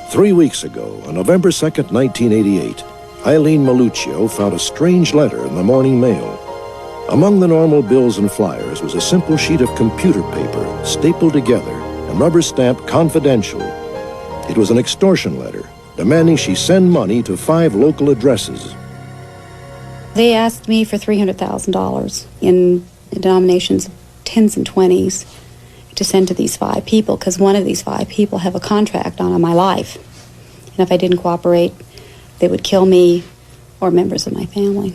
3 weeks ago, on November 2nd, 1988, Eileen Maluccio found a strange letter in the morning mail. Among the normal bills and flyers was a simple sheet of computer paper stapled together and rubber stamped confidential. It was an extortion letter demanding she send money to 5 local addresses. They asked me for $300,000 in denominations of 10s and 20s to send to these 5 people, because one of these 5 people have a contract on my life. And if I didn't cooperate, they would kill me or members of my family.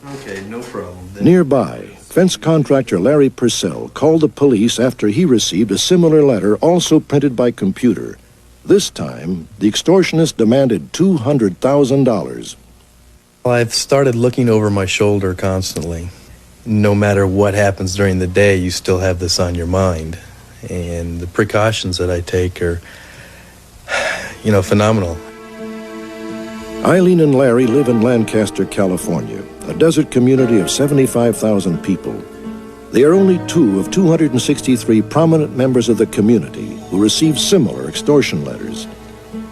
Okay, no problem. Nearby, fence contractor Larry Purcell called the police after he received a similar letter also printed by computer. This time, the extortionist demanded $200,000. I've started looking over my shoulder constantly. No matter what happens during the day, you still have this on your mind. And the precautions that I take are, phenomenal. Eileen and Larry live in Lancaster, California, a desert community of 75,000 people. They are only 2 of 263 prominent members of the community who received similar extortion letters.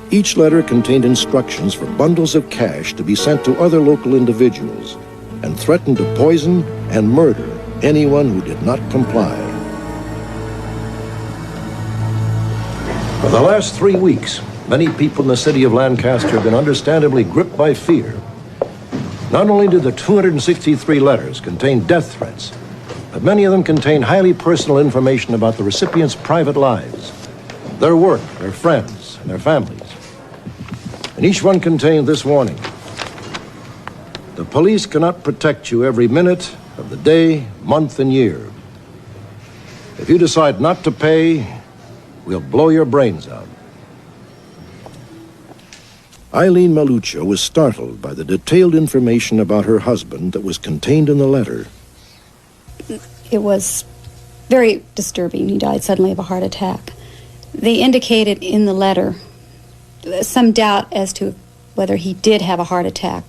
Each letter contained instructions for bundles of cash to be sent to other local individuals and threatened to poison and murder anyone who did not comply. For the last 3 weeks, many people in the city of Lancaster have been understandably gripped by fear. Not only did the 263 letters contain death threats, but many of them contain highly personal information about the recipients' private lives, their work, their friends, and their families. And each one contained this warning: the police cannot protect you every minute of the day, month, and year. If you decide not to pay, we'll blow your brains out. Eileen Maluccio was startled by the detailed information about her husband that was contained in the letter. It was very disturbing. He died suddenly of a heart attack. They indicated in the letter some doubt as to whether he did have a heart attack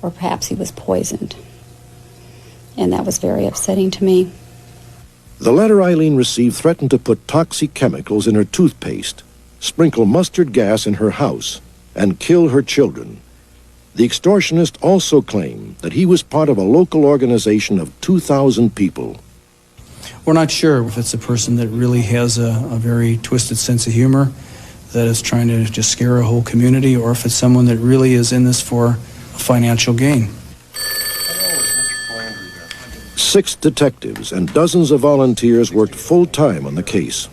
or perhaps he was poisoned. And that was very upsetting to me. The letter Eileen received threatened to put toxic chemicals in her toothpaste, sprinkle mustard gas in her house, and kill her children. The extortionist also claimed that he was part of a local organization of 2,000 people. We're not sure if it's a person that really has a very twisted sense of humor that is trying to just scare a whole community, or if it's someone that really is in this for financial gain. 6 detectives and dozens of volunteers worked full-time on the case.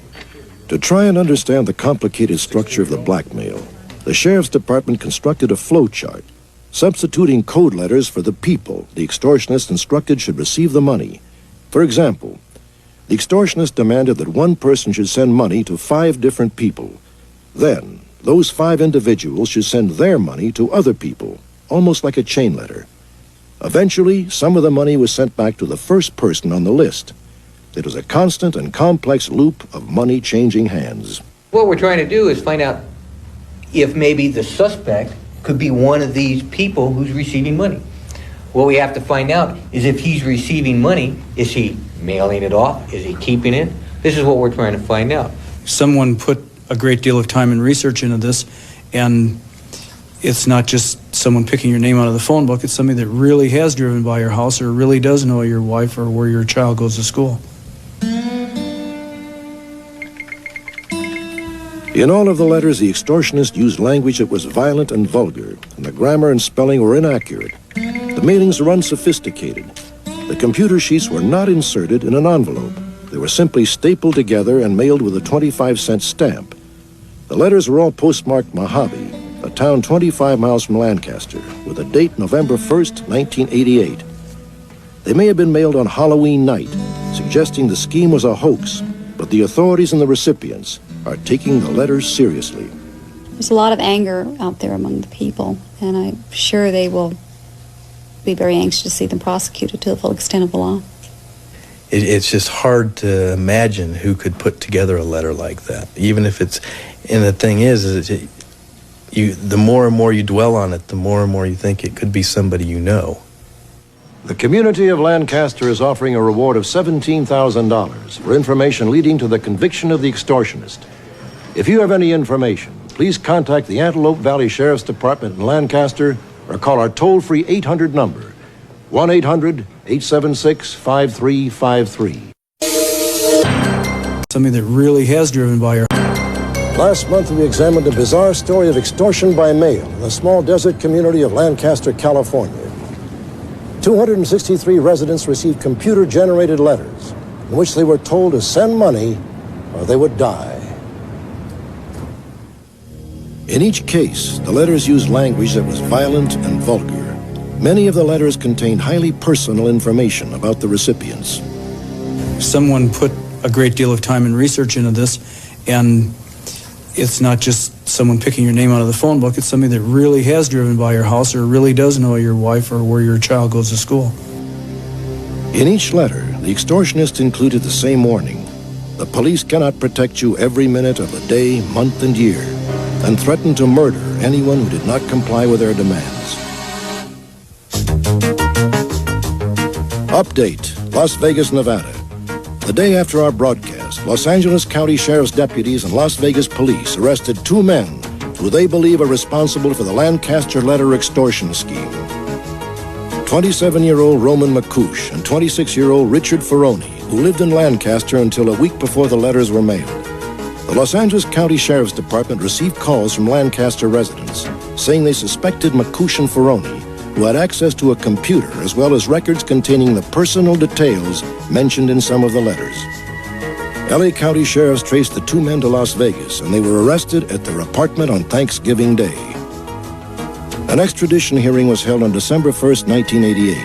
To try and understand the complicated structure of the blackmail, the Sheriff's Department constructed a flow chart, substituting code letters for the people the extortionist instructed should receive the money. For example, the extortionist demanded that one person should send money to 5 different people. Then, those 5 individuals should send their money to other people, almost like a chain letter. Eventually, some of the money was sent back to the first person on the list. It was a constant and complex loop of money changing hands. What we're trying to do is find out if maybe the suspect could be one of these people who's receiving money. What we have to find out is if he's receiving money, is he mailing it off? Is he keeping it? This is what we're trying to find out. Someone put a great deal of time and research into this, and it's not just someone picking your name out of the phone book. It's somebody that really has driven by your house or really does know your wife or where your child goes to school. In all of the letters, the extortionist used language that was violent and vulgar, and the grammar and spelling were inaccurate. The mailings were unsophisticated. The computer sheets were not inserted in an envelope. They were simply stapled together and mailed with a 25-cent stamp. The letters were all postmarked Mojave, a town 25 miles from Lancaster, with a date November 1st, 1988. They may have been mailed on Halloween night, suggesting the scheme was a hoax, but the authorities and the recipients are taking the letters seriously. There's a lot of anger out there among the people, and I'm sure they will be very anxious to see them prosecuted to the full extent of the law. It's just hard to imagine who could put together a letter like that, even if it's, and the thing is the more and more you dwell on it, the more and more you think it could be somebody you know. The community of Lancaster is offering a reward of $17,000 for information leading to the conviction of the extortionist. If you have any information, please contact the Antelope Valley Sheriff's Department in Lancaster or call our toll-free 800 number, 1-800-876-5353. Something that really has driven by our... Last month, we examined a bizarre story of extortion by mail in the small desert community of Lancaster, California. 263 residents received computer-generated letters in which they were told to send money or they would die. In each case, the letters used language that was violent and vulgar. Many of the letters contained highly personal information about the recipients. Someone put a great deal of time and research into this, and it's not just someone picking your name out of the phone book. It's somebody that really has driven by your house or really does know your wife or where your child goes to school. In each letter, the extortionist included the same warning. The police cannot protect you every minute of the day, month, and year, and threatened to murder anyone who did not comply with their demands. Update, Las Vegas, Nevada. The day after our broadcast, Los Angeles County Sheriff's deputies and Las Vegas police arrested two men who they believe are responsible for the Lancaster letter extortion scheme. 27-year-old Roman McCouche and 26-year-old Richard Ferroni, who lived in Lancaster until a week before the letters were mailed. The Los Angeles County Sheriff's Department received calls from Lancaster residents saying they suspected McCouche and Ferroni, who had access to a computer as well as records containing the personal details mentioned in some of the letters. LA County sheriffs traced the two men to Las Vegas, and they were arrested at their apartment on Thanksgiving Day. An extradition hearing was held on December 1st, 1988.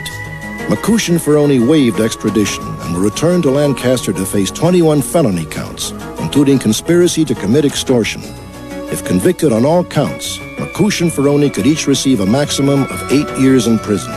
McCouche and Ferroni waived extradition and were returned to Lancaster to face 21 felony counts, including conspiracy to commit extortion. If convicted on all counts, McCouche and Ferroni could each receive a maximum of 8 years in prison.